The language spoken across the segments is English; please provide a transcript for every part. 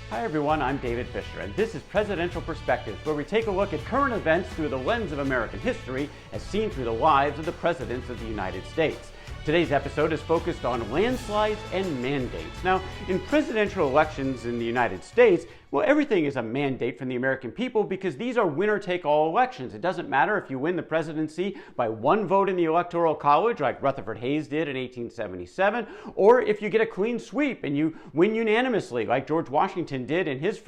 Hi everyone, I'm David Fisher, and this is Presidential Perspectives, where we take a look at current events through the lens of American history as seen through the lives of the presidents of the United States. Today's episode is focused on landslides and mandates. Now, in presidential elections in the United States, well, everything is a mandate from the American people because these are winner-take-all elections. It doesn't matter if you win the presidency by one vote in the Electoral College, like Rutherford Hayes did in 1877, or if you get a clean sweep and you win unanimously, like George Washington did in his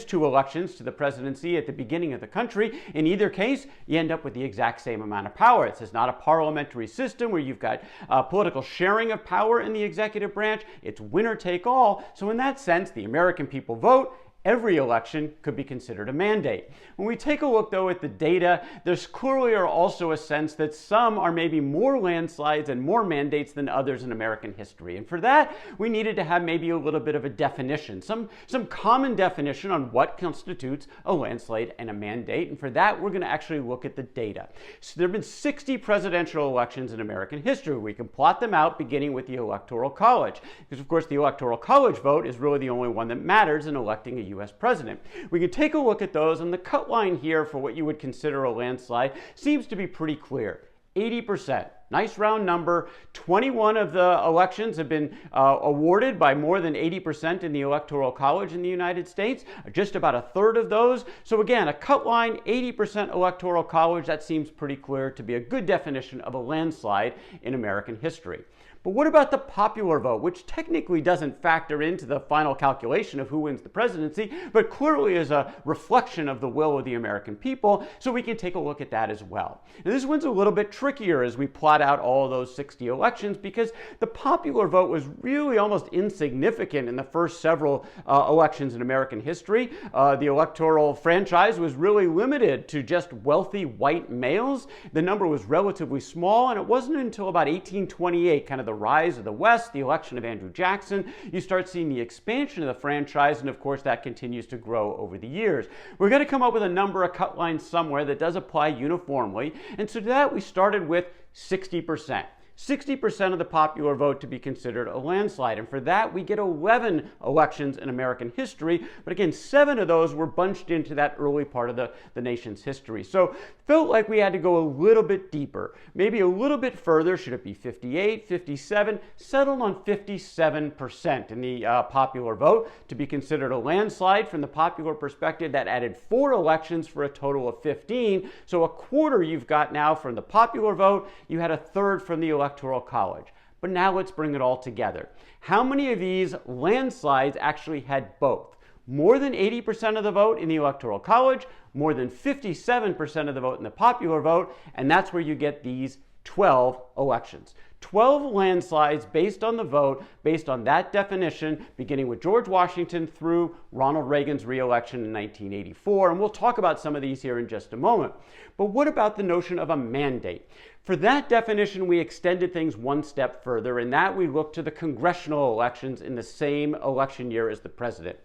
two elections to the presidency at the beginning of the country. In either case, you end up with the exact same amount of power. It's not a parliamentary system where you've got political sharing of power in the executive branch. It's winner-take-all. So in that sense, the American people vote. Every election could be considered a mandate. When we take a look, though, at the data, there's clearly also a sense that some are maybe more landslides and more mandates than others in American history. And for that, we needed to have maybe a little bit of a definition, some common definition on what constitutes a landslide and a mandate. And for that, we're going to actually look at the data. So there have been 60 presidential elections in American history. We can plot them out beginning with the Electoral College, because, of course, the Electoral College vote is really the only one that matters in electing a U.S. president. We can take a look at those, and the cut line here for what you would consider a landslide seems to be pretty clear. 80%. Nice round number. 21 of the elections have been awarded by more than 80% in the Electoral College in the United States. Just about a third of those. So again, a cut line, 80% Electoral College, that seems pretty clear to be a good definition of a landslide in American history. But what about the popular vote, which technically doesn't factor into the final calculation of who wins the presidency, but clearly is a reflection of the will of the American people, so we can take a look at that as well. And this one's a little bit trickier as we plot out all of those 60 elections, because the popular vote was really almost insignificant in the first several elections in American history. The electoral franchise was really limited to just wealthy white males. The number was relatively small, and it wasn't until about 1828, kind of the rise of the West, the election of Andrew Jackson, you start seeing the expansion of the franchise, and of course that continues to grow over the years. We're going to come up with a number, a cut line somewhere that does apply uniformly, and so to that we started with 60%. 60% of the popular vote to be considered a landslide. And for that, we get 11 elections in American history. But again, 7 of those were bunched into that early part of the nation's history. So felt like we had to go a little bit deeper, maybe a little bit further. Should it be 58, 57? Settled on 57% in the popular vote to be considered a landslide. From the popular perspective, that added 4 elections for a total of 15. So a quarter you've got now from the popular vote. You had a third from the Electoral College. But now let's bring it all together. How many of these landslides actually had both? More than 80% of the vote in the Electoral College, more than 57% of the vote in the popular vote, and that's where you get these 12 elections. 12 landslides based on the vote, based on that definition, beginning with George Washington through Ronald Reagan's re-election in 1984. And we'll talk about some of these here in just a moment. But what about the notion of a mandate? For that definition, we extended things one step further, in that we looked to the congressional elections in the same election year as the president.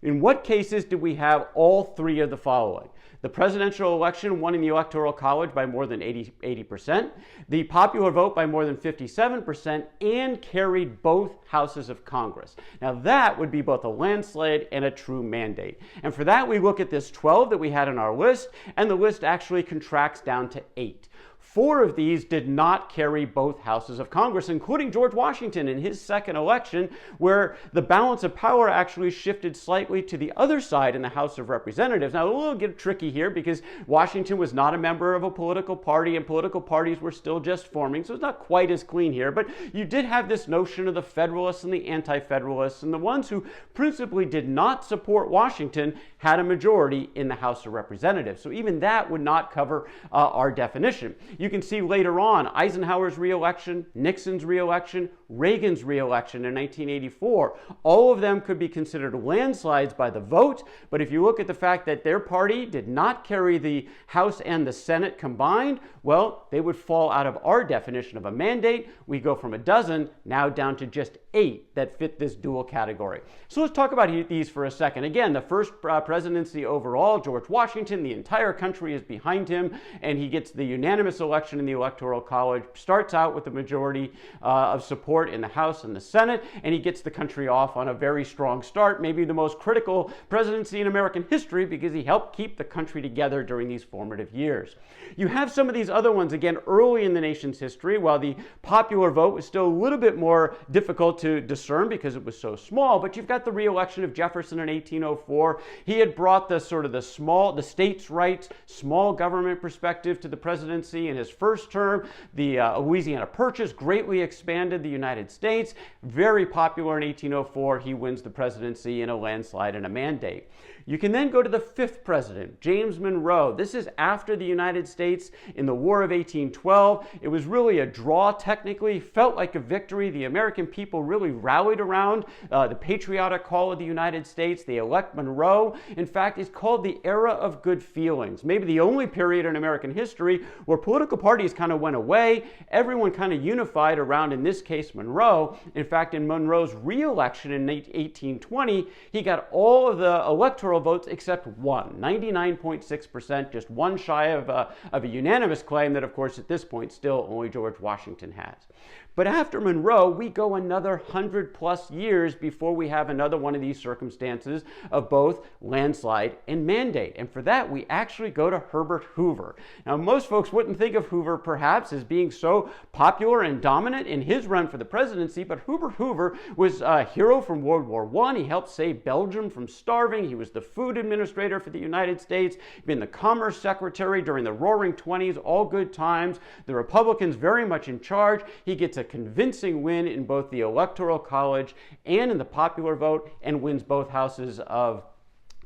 In what cases did we have all 3 of the following? The presidential election won in the Electoral College by more than 80%, the popular vote by more than 57%, and carried both houses of Congress. Now that would be both a landslide and a true mandate. And for that, we look at this 12 that we had on our list, and the list actually contracts down to 8. 4 of these did not carry both houses of Congress, including George Washington in his second election, where the balance of power actually shifted slightly to the other side in the House of Representatives. Now, a little get tricky here because Washington was not a member of a political party, and political parties were still just forming, so it's not quite as clean here. But you did have this notion of the Federalists and the Anti-Federalists, and the ones who principally did not support Washington had a majority in the House of Representatives. So even that would not cover our definition. You can see later on Eisenhower's re-election, Nixon's re-election, Reagan's re-election in 1984. All of them could be considered landslides by the vote, but if you look at the fact that their party did not carry the House and the Senate combined, well, they would fall out of our definition of a mandate. We go from a dozen now down to just 8 that fit this dual category. So let's talk about these for a second. Again, the first presidency overall, George Washington, the entire country is behind him, and he gets the unanimous election in the Electoral College, starts out with a majority of support in the House and the Senate, and he gets the country off on a very strong start, maybe the most critical presidency in American history because he helped keep the country together during these formative years. You have some of these other ones, again, early in the nation's history, while the popular vote was still a little bit more difficult to discern because it was so small, but you've got the re-election of Jefferson in 1804. He had brought the states' rights, small government perspective to the presidency in his first term. The Louisiana Purchase greatly expanded the United States. Very popular in 1804. He wins the presidency in a landslide and a mandate. You can then go to the fifth president, James Monroe. This is after the United States in the War of 1812. It was really a draw technically, felt like a victory. The American people really rallied around the patriotic call of the United States. They elect Monroe. In fact, it's called the era of good feelings. Maybe the only period in American history where political parties kind of went away. Everyone kind of unified around, in this case, Monroe. In fact, in Monroe's re-election in 1820, he got all of the electoral votes except one, 99.6%, just one shy of a unanimous claim that, of course, at this point, still only George Washington has. But after Monroe, we go another 100+ years before we have another one of these circumstances of both landslide and mandate. And for that, we actually go to Herbert Hoover. Now, most folks wouldn't think of Hoover perhaps as being so popular and dominant in his run for the presidency, but Herbert Hoover was a hero from World War I. He helped save Belgium from starving. He was the food administrator for the United States. He'd been the commerce secretary during the Roaring '20s, all good times. The Republicans very much in charge. He gets a convincing win in both the Electoral College and in the popular vote and wins both houses of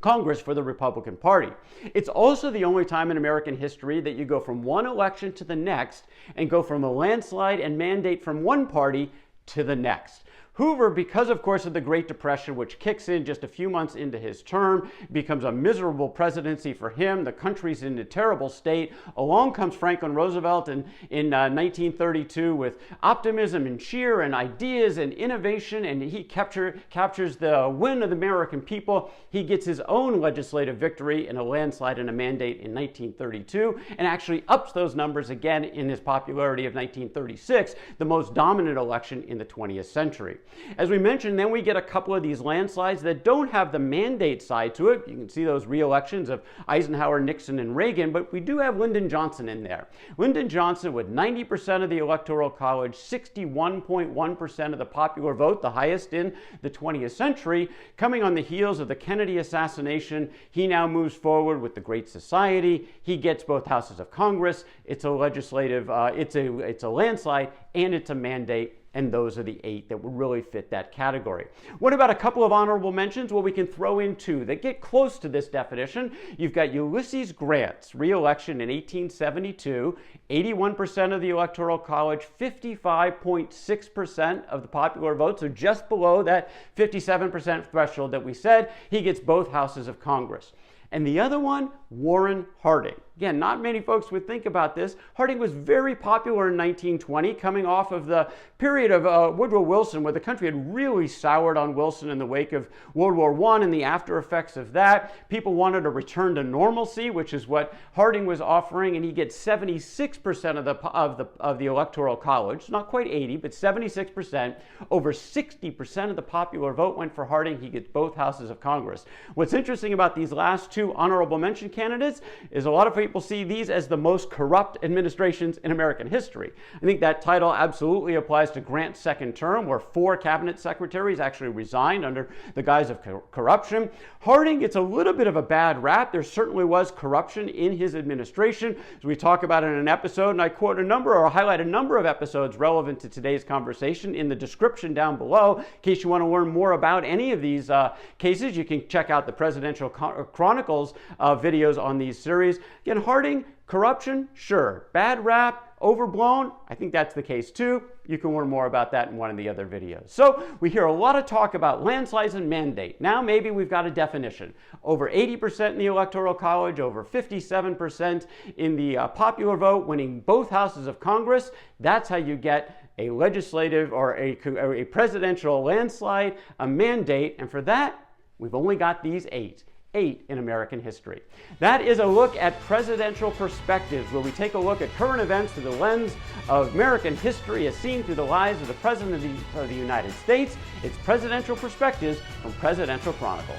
Congress for the Republican Party. It's also the only time in American history that you go from one election to the next and go from a landslide and mandate from one party to the next. Hoover, because of course of the Great Depression, which kicks in just a few months into his term, becomes a miserable presidency for him. The country's in a terrible state. Along comes Franklin Roosevelt in 1932 with optimism and cheer and ideas and innovation, and he captures the win of the American people. He gets his own legislative victory in a landslide and a mandate in 1932, and actually ups those numbers again in his popularity of 1936, the most dominant election in the 20th century. As we mentioned, then we get a couple of these landslides that don't have the mandate side to it. You can see those re-elections of Eisenhower, Nixon, and Reagan, but we do have Lyndon Johnson in there. Lyndon Johnson with 90% of the Electoral College, 61.1% of the popular vote, the highest in the 20th century. Coming on the heels of the Kennedy assassination, he now moves forward with the Great Society. He gets both houses of Congress. It's a legislative, it's a landslide, and it's a mandate. And those are the 8 that would really fit that category. What about a couple of honorable mentions? Well, we can throw in 2 that get close to this definition. You've got Ulysses Grant's re-election in 1872, 81% of the Electoral College, 55.6% of the popular vote, so just below that 57% threshold that we said. He gets both houses of Congress. And the other one, Warren Harding. Again, not many folks would think about this. Harding was very popular in 1920, coming off of the period of Woodrow Wilson, where the country had really soured on Wilson in the wake of World War I and the after effects of that. People wanted a return to normalcy, which is what Harding was offering, and he gets 76% of the Electoral College. Not quite 80, but 76%. Over 60% of the popular vote went for Harding. He gets both houses of Congress. What's interesting about these last 2 honorable mention candidates is a lot of people see these as the most corrupt administrations in American history. I think that title absolutely applies to Grant's second term, where 4 cabinet secretaries actually resigned under the guise of corruption. Harding gets a little bit of a bad rap. There certainly was corruption in his administration, as we talk about in an episode, and I quote a number or highlight a number of episodes relevant to today's conversation in the description down below. In case you want to learn more about any of these cases, you can check out the Presidential Chronicles videos on these series. Again, Harding, corruption, sure. Bad rap, overblown, I think that's the case too. You can learn more about that in one of the other videos. So we hear a lot of talk about landslides and mandate. Now maybe we've got a definition. Over 80% in the Electoral College, over 57% in the popular vote, winning both houses of Congress. That's how you get a legislative or a presidential landslide, a mandate, and for that, we've only got these 8. 8 in American history. That is a look at Presidential Perspectives, where we take a look at current events through the lens of American history as seen through the lives of the President of the United States. It's Presidential Perspectives from Presidential Chronicles.